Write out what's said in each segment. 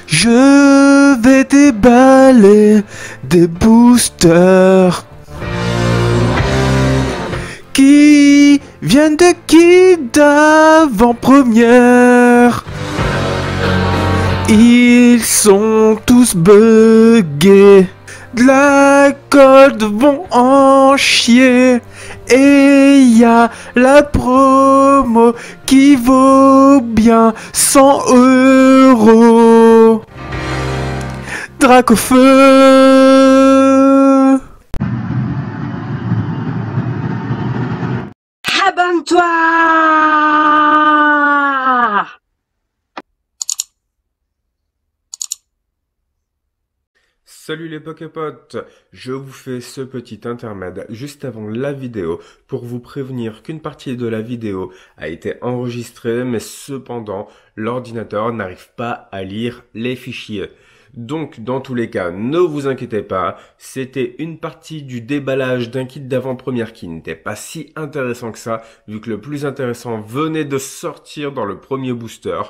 Je vais déballer des boosters qui viennent de qui d'avant-première. Ils sont tous buggés. De la gold vont en chier. Et y a la promo qui vaut bien 100 €. Dracofeu. Abonne-toi! Salut les Poképotes, je vous fais ce petit intermède juste avant la vidéo pour vous prévenir qu'une partie de la vidéo a été enregistrée mais cependant l'ordinateur n'arrive pas à lire les fichiers. Donc dans tous les cas, ne vous inquiétez pas, c'était une partie du déballage d'un kit d'avant-première qui n'était pas si intéressant que ça, vu que le plus intéressant venait de sortir dans le premier booster.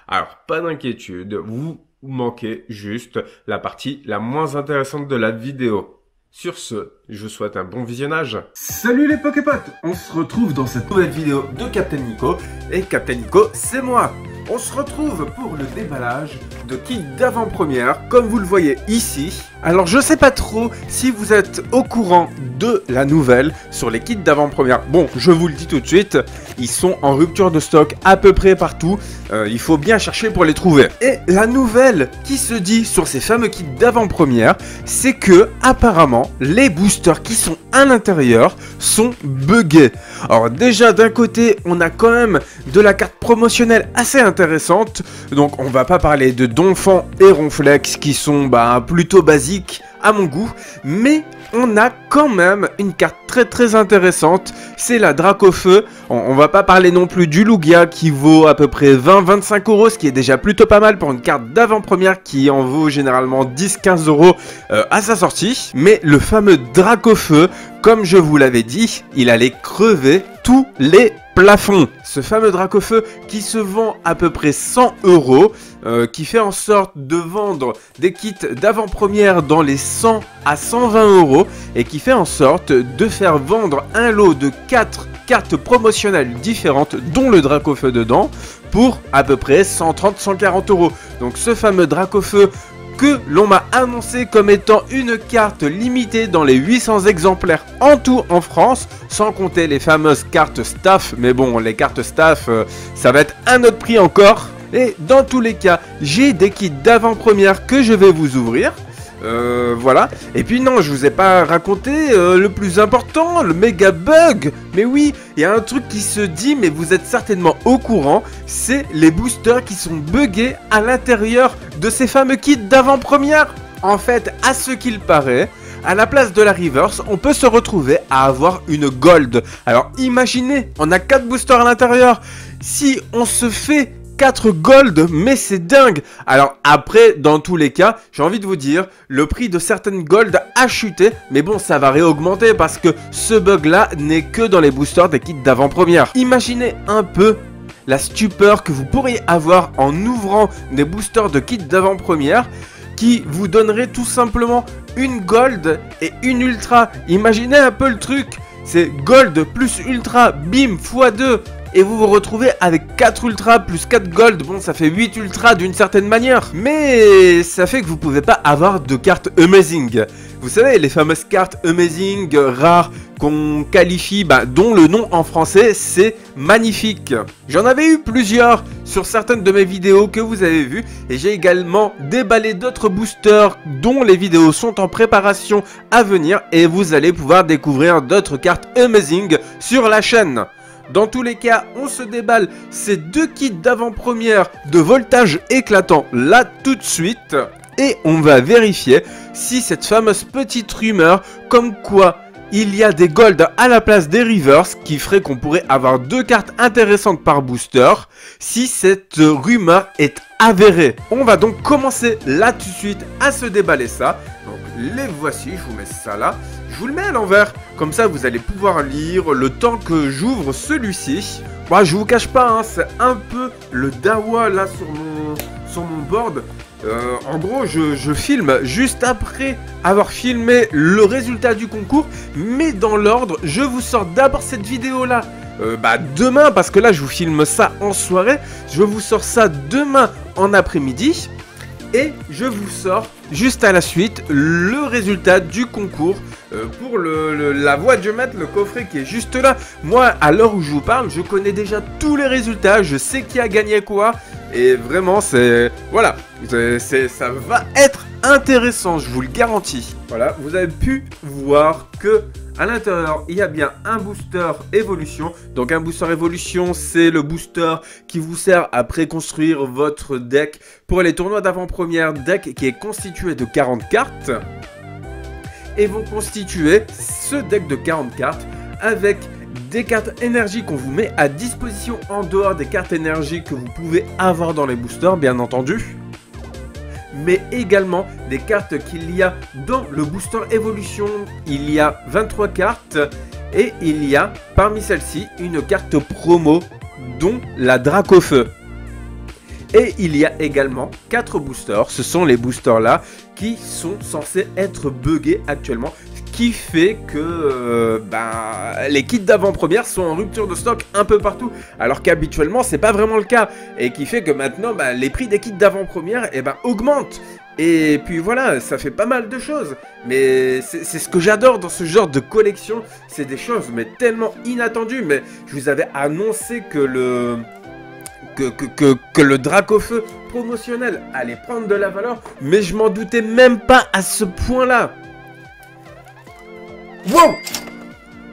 Alors pas d'inquiétude, vous manquez juste la partie la moins intéressante de la vidéo. Sur ce, je vous souhaite un bon visionnage. Salut les Poképotes, on se retrouve dans cette nouvelle vidéo de Captain Nico. Et Captain Nico, c'est moi. On se retrouve pour le déballage de kits d'avant-première, comme vous le voyez ici. Alors je sais pas trop si vous êtes au courant de la nouvelle sur les kits d'avant-première. Bon, je vous le dis tout de suite, ils sont en rupture de stock à peu près partout. Il faut bien chercher pour les trouver. Et la nouvelle qui se dit sur ces fameux kits d'avant-première, c'est que apparemment les boosters qui sont à l'intérieur sont buggés. Alors déjà d'un côté, on a quand même de la carte promotionnelle assez intéressante. Donc on va pas parler de Donphan et Ronflex qui sont plutôt basiques à mon goût, mais on a quand même une carte très intéressante, c'est la Dracofeu. On va pas parler non plus du Lugia qui vaut à peu près 20-25 €, ce qui est déjà plutôt pas mal pour une carte d'avant-première qui en vaut généralement 10-15 € à sa sortie. Mais le fameux Dracofeu, comme je vous l'avais dit, il allait crever tous les plafonds. Ce fameux Dracofeu qui se vend à peu près 100 €, qui fait en sorte de vendre des kits d'avant-première dans les 100 à 120 € et qui fait en sorte de faire vendre un lot de 4 cartes promotionnelles différentes, dont le Dracofeu dedans, pour à peu près 130-140 €. Donc ce fameux Dracofeu que l'on m'a annoncé comme étant une carte limitée dans les 800 exemplaires en tout en France, sans compter les fameuses cartes staff, mais bon, les cartes staff, ça va être un autre prix encore. Et dans tous les cas, j'ai des kits d'avant-première que je vais vous ouvrir. Voilà. Et puis non, je vous ai pas raconté le plus important, le méga bug. Mais oui, il y a un truc qui se dit, mais vous êtes certainement au courant, c'est les boosters qui sont buggés à l'intérieur de ces fameux kits d'avant-première. En fait, à ce qu'il paraît, à la place de la reverse, on peut se retrouver à avoir une gold. Alors imaginez, on a 4 boosters à l'intérieur. Si on se fait 4 gold, mais c'est dingue. Alors après, dans tous les cas, j'ai envie de vous dire, le prix de certaines gold a chuté, mais bon, ça va réaugmenter parce que ce bug là n'est que dans les boosters des kits d'avant-première. Imaginez un peu la stupeur que vous pourriez avoir en ouvrant des boosters de kits d'avant-première qui vous donnerait tout simplement une gold et une ultra. Imaginez un peu le truc, c'est gold plus ultra, bim, x2. Et vous vous retrouvez avec 4 ultras plus 4 gold. Bon, ça fait 8 ultras d'une certaine manière. Mais ça fait que vous pouvez pas avoir de cartes amazing. Vous savez, les fameuses cartes amazing, rares, qu'on qualifie, dont le nom en français, c'est magnifique. J'en avais eu plusieurs sur certaines de mes vidéos que vous avez vues. Et j'ai également déballé d'autres boosters dont les vidéos sont en préparation à venir. Et vous allez pouvoir découvrir d'autres cartes amazing sur la chaîne. Dans tous les cas, on se déballe ces 2 kits d'avant-première de voltage éclatant là tout de suite. Et on va vérifier si cette fameuse petite rumeur comme quoi il y a des gold à la place des reverse qui ferait qu'on pourrait avoir 2 cartes intéressantes par booster, si cette rumeur est avérée. On va donc commencer là tout de suite à se déballer ça. Donc les voici, je vous mets ça là. Je vous le mets à l'envers, comme ça vous allez pouvoir lire le temps que j'ouvre celui-ci. Moi je vous cache pas, c'est un peu le dawa là sur mon board. En gros, je filme juste après avoir filmé le résultat du concours, mais dans l'ordre, je vous sors d'abord cette vidéo-là. Demain, parce que là, je vous filme ça en soirée, je vous sors ça demain en après-midi, et je vous sors juste à la suite le résultat du concours pour la voie de jeu maître, le coffret qui est juste là. Moi, à l'heure où je vous parle, je connais déjà tous les résultats, je sais qui a gagné quoi, et vraiment, c'est... Voilà, ça va être intéressant, je vous le garantis. Voilà, vous avez pu voir que à l'intérieur, il y a bien un booster évolution. Donc un booster évolution, c'est le booster qui vous sert à préconstruire votre deck pour les tournois d'avant-première. Deck qui est constitué de 40 cartes. Et vont constituer ce deck de 40 cartes avec des cartes énergie qu'on vous met à disposition en dehors des cartes énergie que vous pouvez avoir dans les boosters, bien entendu. Mais également des cartes qu'il y a dans le booster évolution. Il y a 23 cartes et il y a parmi celles-ci une carte promo dont la Dracofeu. Et il y a également 4 boosters, ce sont les boosters là qui sont censés être buggés actuellement. Ce qui fait que les kits d'avant-première sont en rupture de stock un peu partout. Alors qu'habituellement c'est pas vraiment le cas. Et qui fait que maintenant les prix des kits d'avant-première augmentent. Et puis voilà, ça fait pas mal de choses. Mais c'est ce que j'adore dans ce genre de collection. C'est des choses mais tellement inattendues. Mais je vous avais annoncé que le Dracofeu promotionnel allait prendre de la valeur, mais je m'en doutais même pas à ce point-là. Wow!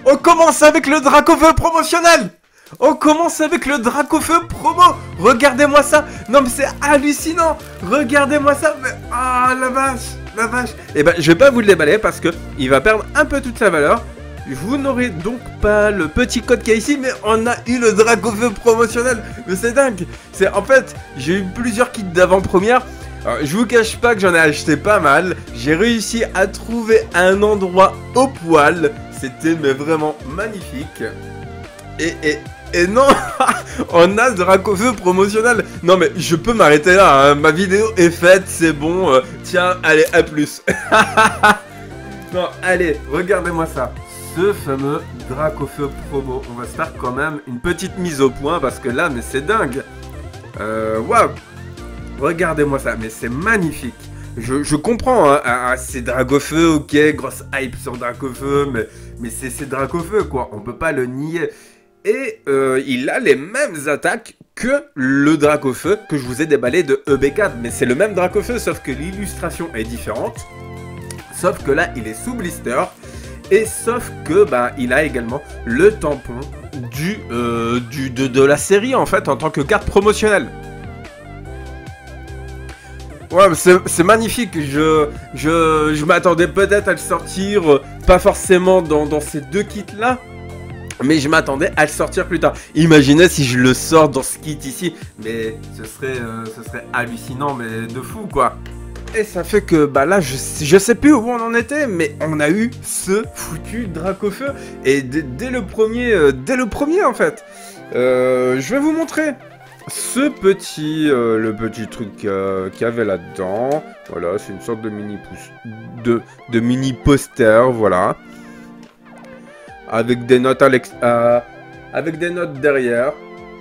On commence avec le Dracofeu promotionnel! On commence avec le Dracofeu promo! Regardez-moi ça! Non mais c'est hallucinant! Regardez-moi ça! Mais... ah la vache! La vache! Eh ben je vais pas vous le déballer parce que il va perdre un peu toute sa valeur. Vous n'aurez donc pas le petit code qu'il y a ici, mais on a eu le Dracofeu promotionnel. Mais c'est dingue. En fait, j'ai eu plusieurs kits d'avant-première. Je vous cache pas que j'en ai acheté pas mal. J'ai réussi à trouver un endroit au poil. C'était mais vraiment magnifique. Et non, on a le Dracofeu promotionnel. Non mais je peux m'arrêter là. Hein. Ma vidéo est faite, c'est bon. Tiens, allez, à plus. Non, allez, regardez-moi ça. Ce fameux Dracofeu promo. On va se faire quand même une petite mise au point parce que là, mais c'est dingue. Waouh. Regardez-moi ça, mais c'est magnifique. Je comprends, hein, c'est Dracofeu, ok, grosse hype sur Dracofeu, mais c'est Dracofeu, quoi. On peut pas le nier. Et il a les mêmes attaques que le Dracofeu que je vous ai déballé de EB4. Mais c'est le même Dracofeu, sauf que l'illustration est différente. Sauf que là, il est sous blister. Et sauf que il a également le tampon de la série en fait en tant que carte promotionnelle. Ouais, c'est magnifique. Je m'attendais peut-être à le sortir, pas forcément dans ces deux kits là, mais je m'attendais à le sortir plus tard. Imaginez si je le sors dans ce kit ici, mais ce serait hallucinant, mais de fou quoi. Et ça fait que là je sais plus où on en était, mais on a eu ce foutu Dracofeu et dès le premier en fait. Je vais vous montrer ce petit le petit truc qu'il y avait là-dedans. Voilà, c'est une sorte de mini poster, voilà, avec des notes avec des notes derrière,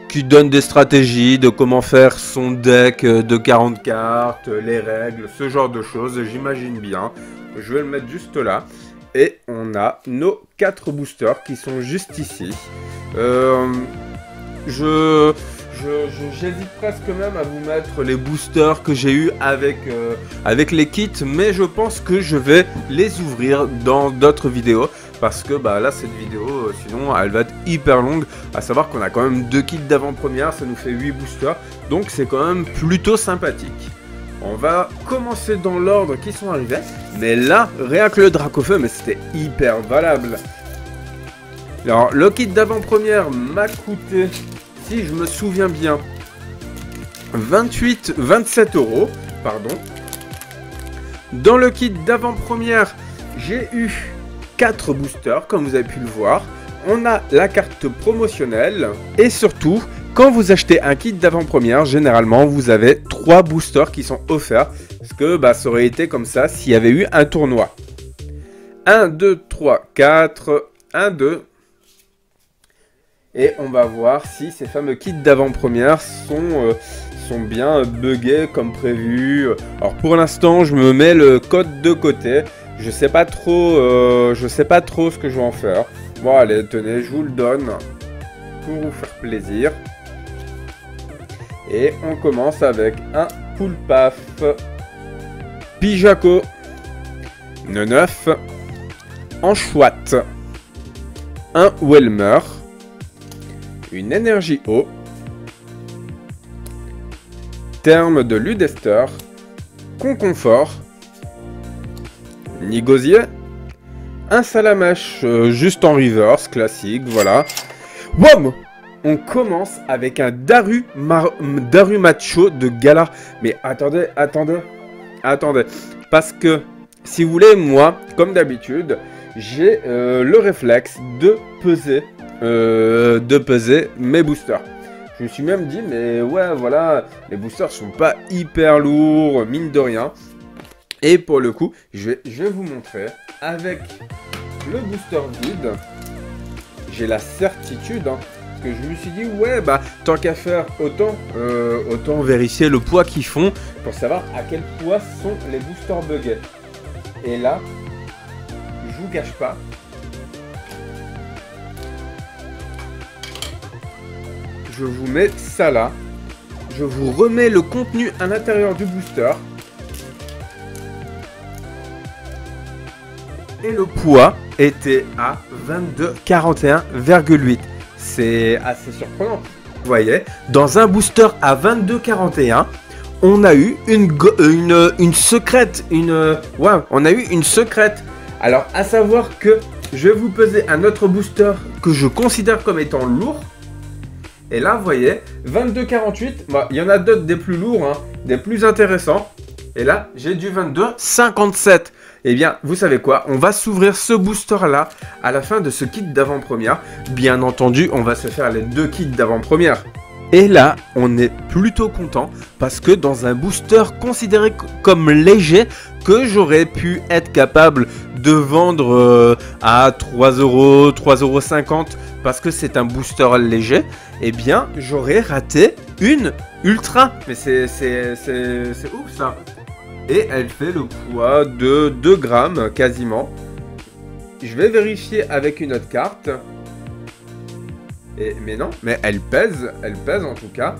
qui donne des stratégies de comment faire son deck de 40 cartes, les règles, ce genre de choses, j'imagine bien. Je vais le mettre juste là. Et on a nos 4 boosters qui sont juste ici. J'hésite presque même à vous mettre les boosters que j'ai eu avec les kits, mais je pense que je vais les ouvrir dans d'autres vidéos. Parce que là cette vidéo sinon elle va être hyper longue, à savoir qu'on a quand même 2 kits d'avant-première, ça nous fait 8 boosters, donc c'est quand même plutôt sympathique. On va commencer dans l'ordre qui sont arrivés, mais là rien que le Dracofeu, mais c'était hyper valable. Alors le kit d'avant-première m'a coûté, si je me souviens bien, 27 €, pardon. Dans le kit d'avant-première, j'ai eu 4 boosters, comme vous avez pu le voir. On a la carte promotionnelle. Et surtout, quand vous achetez un kit d'avant-première, généralement, vous avez 3 boosters qui sont offerts. Parce que bah, ça aurait été comme ça s'il y avait eu un tournoi. 1, 2, 3, 4, 1, 2. Et on va voir si ces fameux kits d'avant-première sont bien buggés comme prévu. Alors pour l'instant, je me mets le code de côté. Je sais pas trop ce que je vais en faire. Bon allez, tenez, je vous le donne pour vous faire plaisir. Et on commence avec un Poulpaf, Pijaco, Neneuf, Anchouette, un Welmer, une énergie eau, terme de Ludester, Conconfort, Nigosier, un Salamèche juste en reverse, classique, voilà. WOM! On commence avec un Darumacho de Galar. Mais attendez. Parce que, si vous voulez, moi, comme d'habitude, j'ai le réflexe de peser mes boosters. Je me suis même dit, mais ouais, voilà, les boosters sont pas hyper lourds, mine de rien. Et pour le coup, je vais vous montrer avec le booster vide. J'ai la certitude, hein, parce que je me suis dit, ouais, bah, tant qu'à faire, autant vérifier le poids qu'ils font pour savoir à quel poids sont les boosters buggés. Et là, je vous cache pas, je vous mets ça là. Je vous remets le contenu à l'intérieur du booster. Et le poids était à 22,41,8. C'est assez surprenant. Vous voyez, dans un booster à 22,41, on a eu une secrète. On a eu une secrète. Alors, à savoir que je vais vous peser un autre booster que je considère comme étant lourd. Et là, vous voyez, 22,48. Bah, il y en a d'autres des plus lourds, hein, des plus intéressants. Et là, j'ai du 22,57. Eh bien, vous savez quoi? On va s'ouvrir ce booster-là à la fin de ce kit d'avant-première. Bien entendu, on va se faire les 2 kits d'avant-première. Et là, on est plutôt content parce que dans un booster considéré comme léger, que j'aurais pu être capable de vendre à 3 €, 3,50 € parce que c'est un booster léger, eh bien, j'aurais raté une ultra. Mais c'est ouf ça. Et elle fait le poids de 2 grammes quasiment. Je vais vérifier avec une autre carte. Mais non, mais elle pèse en tout cas.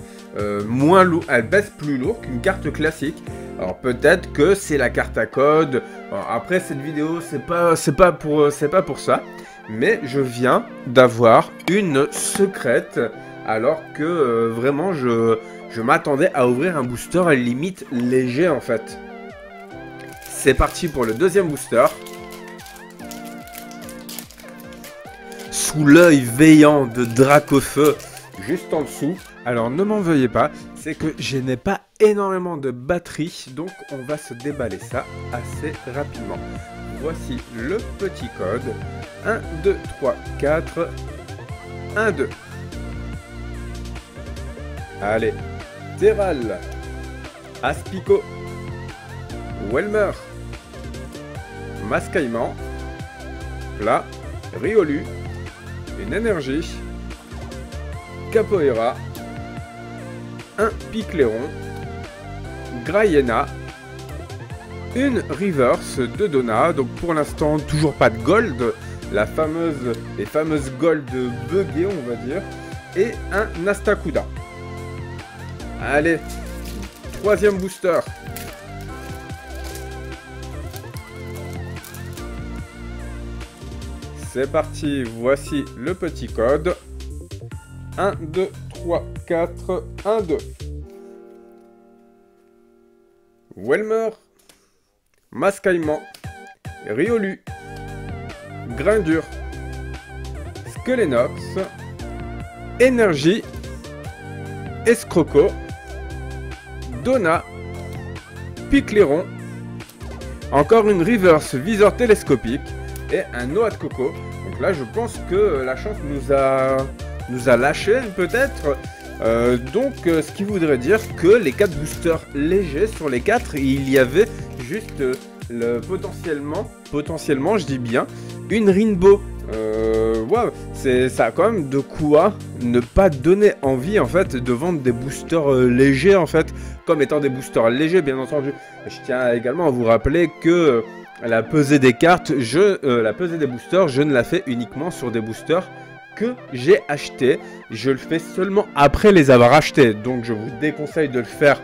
Moins lourd, elle pèse plus lourd qu'une carte classique. Alors peut-être que c'est la carte à code. Alors, après cette vidéo, c'est pas pour ça. Mais je viens d'avoir une secrète. Alors que vraiment je m'attendais à ouvrir un booster à limite léger en fait. C'est parti pour le deuxième booster. Sous l'œil veillant de Dracofeu, juste en dessous. Alors ne m'en veuillez pas, c'est que je n'ai pas énormément de batterie, donc on va se déballer ça assez rapidement. Voici le petit code. 1, 2, 3, 4, 1, 2. Allez, Terral, Aspico, Welmer, Mascaillement, Plat, Riolu, une énergie, Capoeira, un Picléron, Graiena, une reverse de Donna, donc pour l'instant toujours pas de gold, les fameuses gold buggées on va dire, et un Nastakuda. Allez, troisième booster. C'est parti, voici le petit code. 1, 2, 3, 4, 1, 2. Welmer, Mascaillement, Riolu, Grindure, Skelenox, Énergie, Escroco, Donna, Picléron, encore une reverse viseur télescopique et un Noix de Coco. Donc là je pense que la chance nous a lâché peut-être. Ce qui voudrait dire que les 4 boosters légers, sur les 4, il y avait juste potentiellement, je dis bien, une Rainbow. Wow, ça a quand même de quoi ne pas donner envie en fait de vendre des boosters légers en fait, comme étant des boosters légers bien entendu. Je tiens également à vous rappeler que la pesée des cartes, la pesée des boosters, je ne la fais uniquement sur des boosters que j'ai achetés. Je le fais seulement après les avoir achetés, donc je vous déconseille de le faire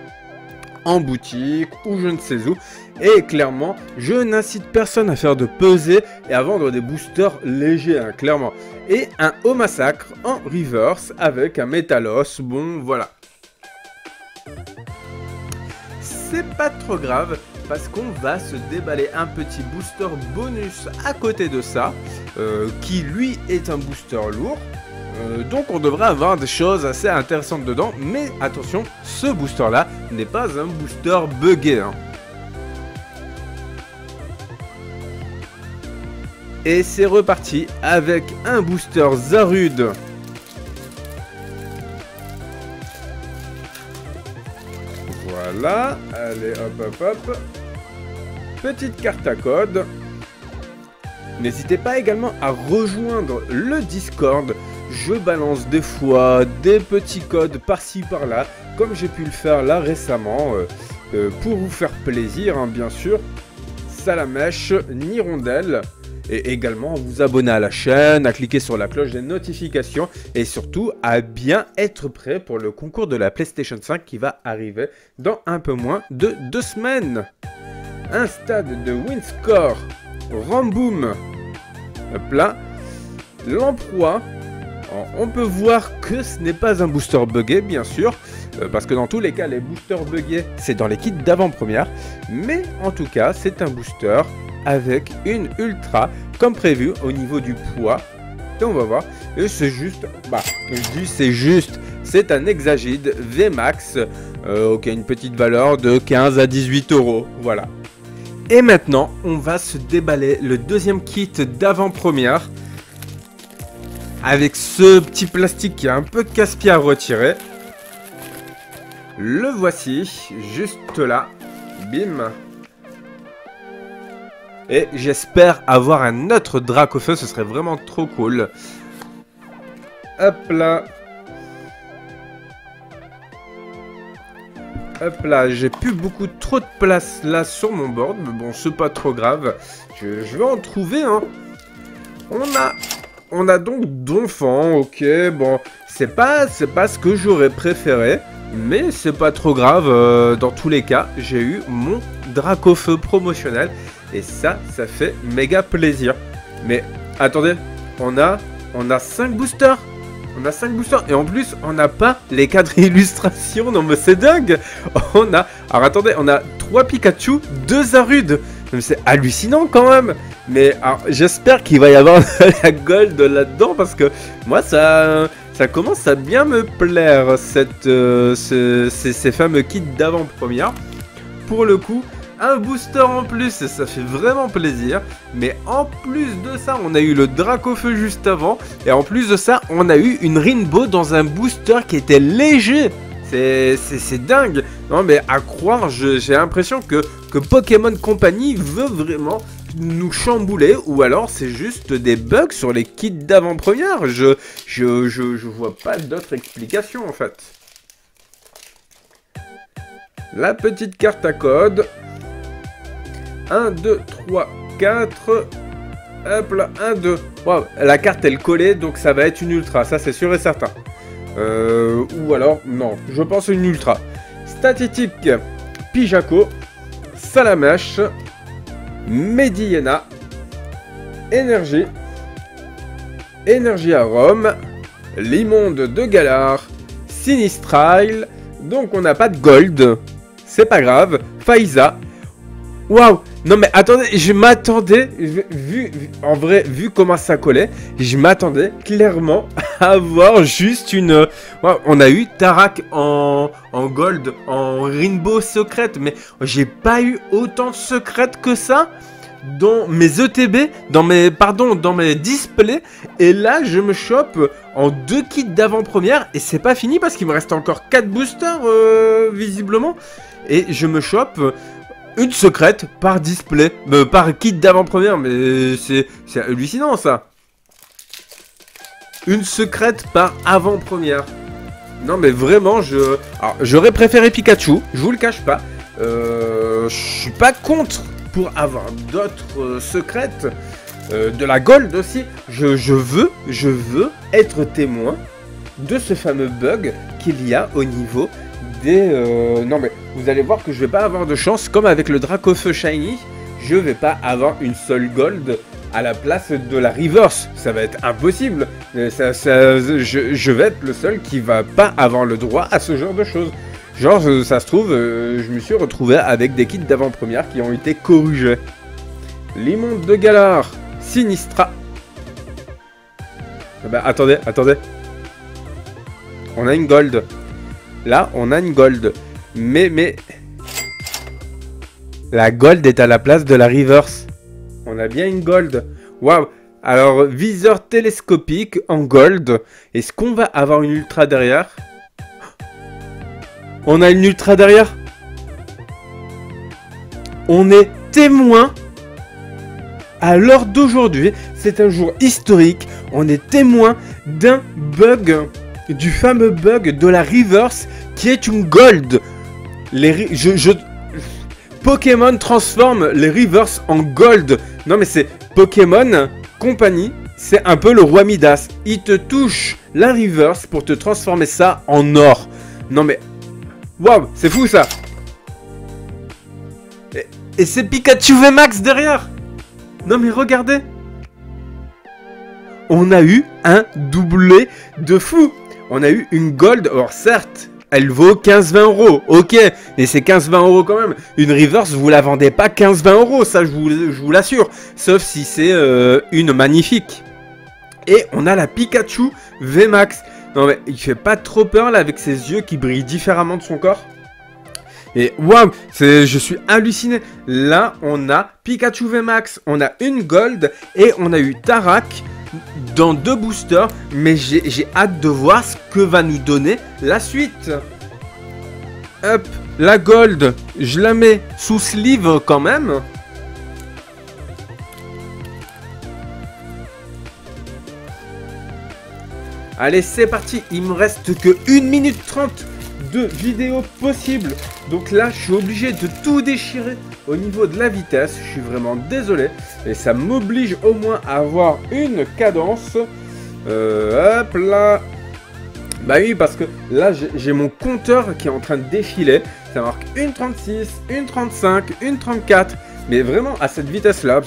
en boutique ou je ne sais où. Et clairement, je n'incite personne à faire de pesée et à vendre des boosters légers, hein, clairement. Et un Haut Massacre en reverse avec un Métalos, bon voilà. C'est pas trop grave parce qu'on va se déballer un petit booster bonus à côté de ça, qui lui est un booster lourd. Donc on devrait avoir des choses assez intéressantes dedans, mais attention, ce booster là n'est pas un booster buggé, hein. Et c'est reparti avec un booster Zarude. Voilà, allez hop. Petite carte à code. N'hésitez pas également à rejoindre le Discord. Je balance des fois des petits codes par-ci par-là, comme j'ai pu le faire là récemment, pour vous faire plaisir, hein, bien sûr. Salamèche, Nirondelle, et également vous abonner à la chaîne, à cliquer sur la cloche des notifications, et surtout à bien être prêt pour le concours de la PlayStation 5 qui va arriver dans un peu moins de 2 semaines. Un stade de Winscore, Ramboom, hop là, Lamproie. On peut voir que ce n'est pas un booster buggé, bien sûr, parce que dans tous les cas, les boosters buggés, c'est dans les kits d'avant-première. Mais en tout cas, c'est un booster avec une ultra, comme prévu, au niveau du poids. Et on va voir. Et c'est juste, c'est un Hexagide VMAX, qui a une petite valeur de 15 à 18 €. Voilà. Et maintenant, on va se déballer le deuxième kit d'avant-première. Avec ce petit plastique qui est un peu casse-pied à retirer. Le voici, juste là. Bim. Et j'espère avoir un autre Dracofeu, ce serait vraiment trop cool. Hop là. Hop là, j'ai plus beaucoup trop de place là sur mon board, mais bon, c'est pas trop grave. Je vais en trouver, hein. On a donc Donphan, ok, bon, c'est pas ce que j'aurais préféré, mais c'est pas trop grave, dans tous les cas, j'ai eu mon Dracofeu promotionnel, et ça fait méga plaisir. Mais, attendez, on a 5 boosters, et en plus, on n'a pas les 4 illustrations, non mais c'est dingue. Alors attendez, on a 3 Pikachu, 2 Zarude. C'est hallucinant quand même. Mais j'espère qu'il va y avoir de la gold là-dedans parce que moi ça commence à bien me plaire ces fameux kits d'avant-première. Pour le coup, un booster en plus, ça fait vraiment plaisir. Mais en plus de ça, on a eu le Dracofeu juste avant. Et en plus de ça, on a eu une Rainbow dans un booster qui était léger. C'est dingue. Non mais à croire, j'ai l'impression que Pokémon Company veut vraiment nous chambouler, ou alors c'est juste des bugs sur les kits d'avant-première. Je vois pas d'autre explication en fait. La petite carte à code. 1, 2, 3, 4. Hop là, 1, 2. Wow, la carte elle collée, donc ça va être une ultra, ça c'est sûr et certain. Ou alors, non, je pense une ultra. Statistique, Pijaco, Salamèche, Mediena, Énergie, Énergie à Rome, Limonde de Galar, Sinistrile, donc on n'a pas de gold, c'est pas grave, Faiza. Waouh! Non mais attendez, je m'attendais, vu comment ça collait, je m'attendais clairement à avoir juste une... Wow, on a eu Tarak en gold, en rainbow secrète, mais j'ai pas eu autant de secrètes que ça. dans mes ETB, dans mes displays. Et là, je me chope en 2 kits d'avant-première. Et c'est pas fini parce qu'il me reste encore 4 boosters, visiblement. Et je me chope une secrète par display, par kit d'avant-première. Mais c'est hallucinant, ça. Une secrète par avant-première. Non, mais vraiment, j'aurais préféré Pikachu, je vous le cache pas. Je suis pas contre pour avoir d'autres secrètes, de la gold aussi. Je veux être témoin de ce fameux bug qu'il y a au niveau des... Non mais vous allez voir que je vais pas avoir de chance, comme avec le Dracofeu Shiny, je vais pas avoir une seule gold à la place de la reverse. Ça va être impossible. Je vais être le seul qui va pas avoir le droit à ce genre de choses. Genre, ça se trouve, je me suis retrouvé avec des kits d'avant-première qui ont été corrigés. L'immonde de Galar, Sinistra. Bah, attendez. On a une gold. Là, on a une gold. Mais... La gold est à la place de la reverse. On a bien une gold. Waouh. Alors, viseur télescopique en gold. Est-ce qu'on va avoir une ultra derrière? On a une ultra derrière. On est témoin. À l'heure d'aujourd'hui, c'est un jour historique. On est témoin d'un bug, du fameux bug de la reverse qui est une gold. Pokémon transforme les reverse en gold. Non mais c'est Pokémon Company, c'est un peu le roi Midas. Il te touche la reverse pour te transformer ça en or. Non mais... Waouh, c'est fou ça. Et c'est Pikachu VMAX derrière. Non mais regardez. On a eu un doublé de fou. On a eu une gold, alors certes... Elle vaut 15-20 euros, ok, et c'est 15-20 euros quand même. Une reverse, vous la vendez pas 15-20 euros, ça je vous l'assure. Sauf si c'est une magnifique. Et on a la Pikachu VMAX. Non mais il fait pas trop peur là avec ses yeux qui brillent différemment de son corps. Et waouh, je suis halluciné. Là on a Pikachu VMAX, on a une gold et on a eu Tarak dans 2 boosters, mais j'ai hâte de voir ce que va nous donner la suite. Hop, la gold, je la mets sous sleeve quand même. Allez, c'est parti, il me reste que 1 minute 30 de vidéo possible. Donc là, je suis obligé de tout déchirer au niveau de la vitesse. Je suis vraiment désolé. Et ça m'oblige au moins à avoir une cadence. Hop là. Bah oui, parce que là, j'ai mon compteur qui est en train de défiler. Ça marque 1,36, 1,35, 1,34. Mais vraiment à cette vitesse-là,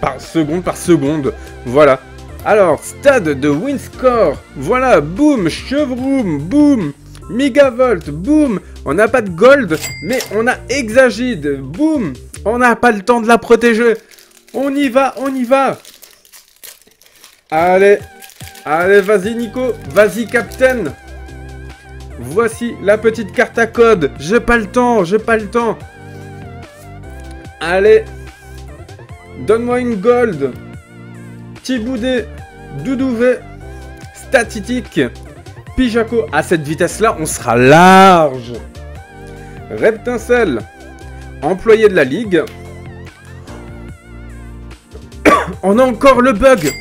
par seconde. Voilà. Alors, stade de Winscore. Voilà, boum, Chevroom, boum. Megavolt, boum. On n'a pas de gold, mais on a Exagide, boum. On n'a pas le temps de la protéger. On y va. Allez, vas-y Nico, vas-y Captain. Voici la petite carte à code. J'ai pas le temps. Allez, donne-moi une gold. Thiboudé, Doudouvé, Statistique, Pijaco. À cette vitesse-là, on sera large. Reptincelle, employé de la ligue. On a encore le bug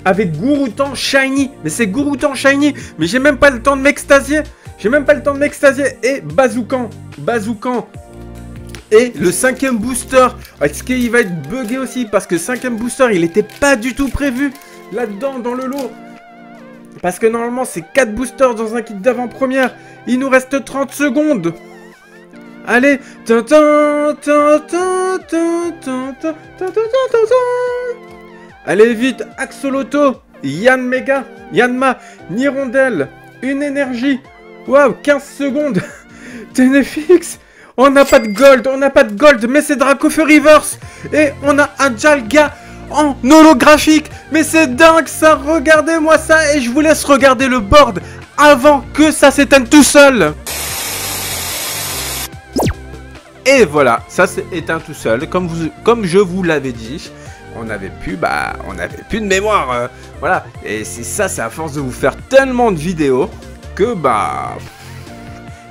avec Gouroutan Shiny. Mais c'est Gouroutan Shiny. Mais j'ai même pas le temps de m'extasier. Et Bazoukan. Et le 5e booster, est-ce qu'il va être bugué aussi? Parce que 5e booster, il n'était pas du tout prévu là-dedans, dans le lot. Parce que normalement, c'est 4 boosters dans un kit d'avant-première. Il nous reste 30 secondes. Allez. Allez vite, Axoloto, Yanma, Nirondelle, une énergie. Waouh, 15 secondes. Tenefix. On n'a pas de gold, mais c'est Dracofeu Reverse. Et on a un Jalga en holographique. Mais c'est dingue ça, regardez-moi ça. Et je vous laisse regarder le board avant que ça s'éteigne tout seul. Et voilà, ça s'est éteint tout seul. Comme je vous l'avais dit, on n'avait plus de mémoire. Voilà, et c'est ça, c'est à force de vous faire tellement de vidéos que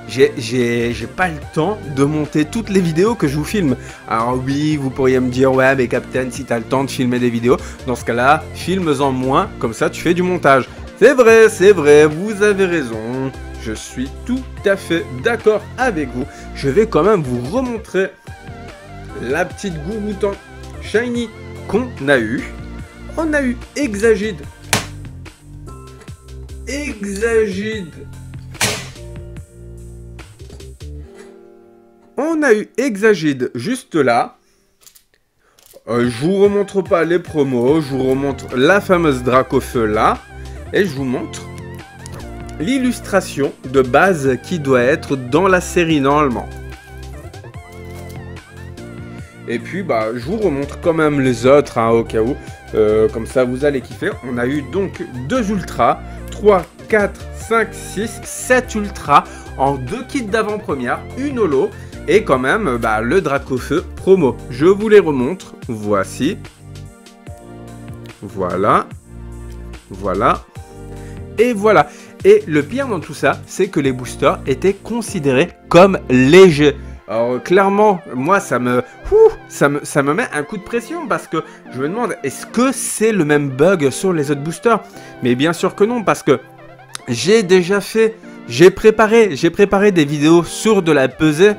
j'ai pas le temps de monter toutes les vidéos que je vous filme. Alors oui, vous pourriez me dire, ouais mais Captain, si t'as le temps de filmer des vidéos, dans ce cas-là, filme-en moins, comme ça tu fais du montage. C'est vrai, vous avez raison. Je suis tout à fait d'accord avec vous. Je vais quand même vous remontrer la petite Gouroutan Shiny qu'on a eu. On a eu Exagide. On a eu Exagide juste là. Je vous remontre pas les promos. Je vous remontre la fameuse Dracofeu là. Et je vous montre l'illustration de base qui doit être dans la série normalement. Et puis je vous remontre quand même les autres au cas où. Comme ça vous allez kiffer. On a eu donc 2 ultras, 3, 4, 5, 6, 7 ultras en 2 kits d'avant-première, une holo et quand même le Dracofeu promo. Je vous les remontre. Voici. Voilà. Et voilà. Et le pire dans tout ça, c'est que les boosters étaient considérés comme légers. Alors clairement, moi ça me met un coup de pression parce que je me demande, est-ce que c'est le même bug sur les autres boosters? Mais bien sûr que non, parce que j'ai préparé des vidéos sur de la pesée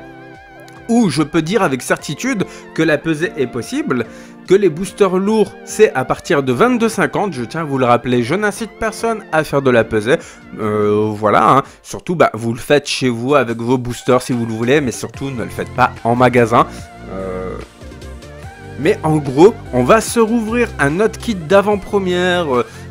où je peux dire avec certitude que la pesée est possible, que les boosters lourds, c'est à partir de 22,50. Je tiens à vous le rappeler, je n'incite personne à faire de la pesée. Voilà, surtout, vous le faites chez vous avec vos boosters si vous le voulez, mais surtout, ne le faites pas en magasin. Mais en gros, on va se rouvrir un autre kit d'avant-première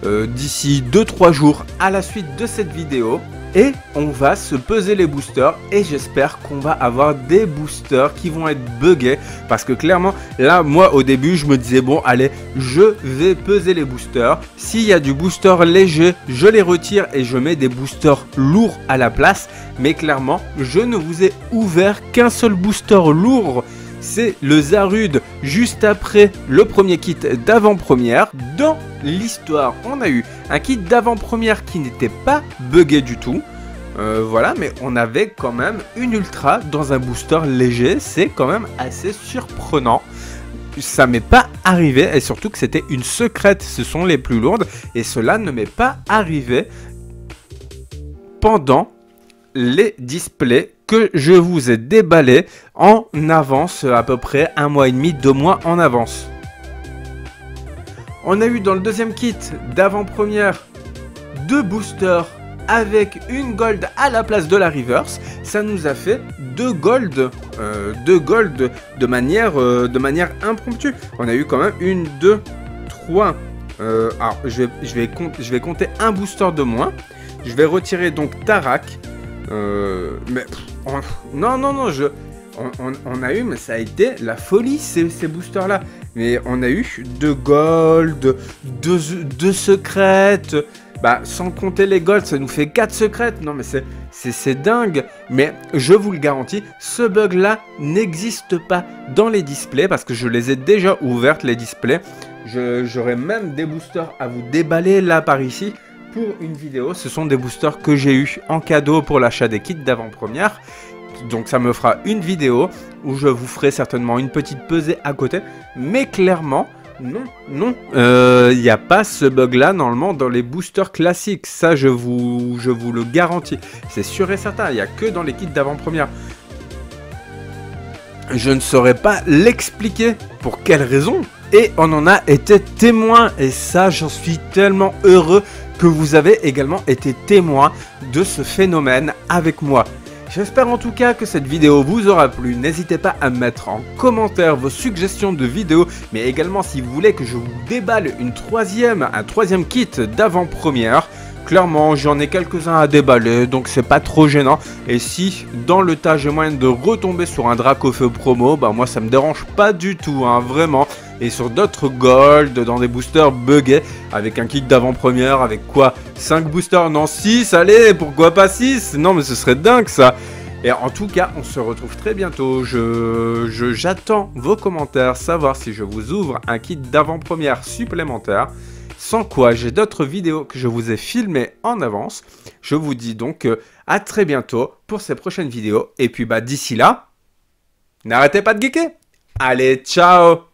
d'ici 2-3 jours à la suite de cette vidéo. Et on va se peser les boosters et j'espère qu'on va avoir des boosters qui vont être buggés. Parce que clairement, là, moi au début, je me disais, bon, allez, je vais peser les boosters. S'il y a du booster léger, je les retire et je mets des boosters lourds à la place. Mais clairement, je ne vous ai ouvert qu'un seul booster lourd. C'est le Zarude juste après le premier kit d'avant-première. Dans l'histoire, on a eu un kit d'avant-première qui n'était pas buggé du tout. Voilà, mais on avait quand même une ultra dans un booster léger. C'est quand même assez surprenant. Ça m'est pas arrivé et surtout que c'était une secrète. Ce sont les plus lourdes et cela ne m'est pas arrivé pendant les displays que je vous ai déballé en avance, à peu près 1 mois et demi, 2 mois en avance. On a eu dans le deuxième kit d'avant-première 2 boosters avec une gold à la place de la reverse. Ça nous a fait 2 gold de manière impromptue. On a eu quand même 1, 2, 3. Alors je vais compter un booster de moins. Je vais retirer donc Tarak. On a eu, mais ça a été la folie ces boosters là. Mais on a eu 2 gold, 2 secrètes, sans compter les gold, ça nous fait 4 secrètes. Non mais c'est dingue. Mais je vous le garantis, ce bug là n'existe pas dans les displays parce que je les ai déjà ouvertes les displays. J'aurai même des boosters à vous déballer là par ici. Pour une vidéo, ce sont des boosters que j'ai eu en cadeau pour l'achat des kits d'avant-première. Donc ça me fera une vidéo où je vous ferai certainement une petite pesée à côté. Mais clairement, non, il n'y a pas ce bug là normalement dans les boosters classiques. Ça, je vous le garantis. C'est sûr et certain, il n'y a que dans les kits d'avant-première. Je ne saurais pas l'expliquer pour quelle raison. Et on en a été témoin. Et ça, j'en suis tellement heureux que vous avez également été témoin de ce phénomène avec moi. J'espère en tout cas que cette vidéo vous aura plu. N'hésitez pas à mettre en commentaire vos suggestions de vidéos, mais également si vous voulez que je vous déballe un troisième kit d'avant-première. Clairement, j'en ai quelques-uns à déballer, donc c'est pas trop gênant. Et si dans le tas j'ai moyen de retomber sur un Dracofeu promo, moi ça me dérange pas du tout, vraiment. Et sur d'autres gold, dans des boosters buggés, avec un kit d'avant-première, avec quoi 5 boosters, non 6, allez, pourquoi pas 6? Non mais ce serait dingue ça. Et en tout cas, on se retrouve très bientôt. J'attends vos commentaires, savoir si je vous ouvre un kit d'avant-première supplémentaire. Sans quoi, j'ai d'autres vidéos que je vous ai filmées en avance. Je vous dis donc à très bientôt pour ces prochaines vidéos. Et puis d'ici là, n'arrêtez pas de geeker. Allez, ciao!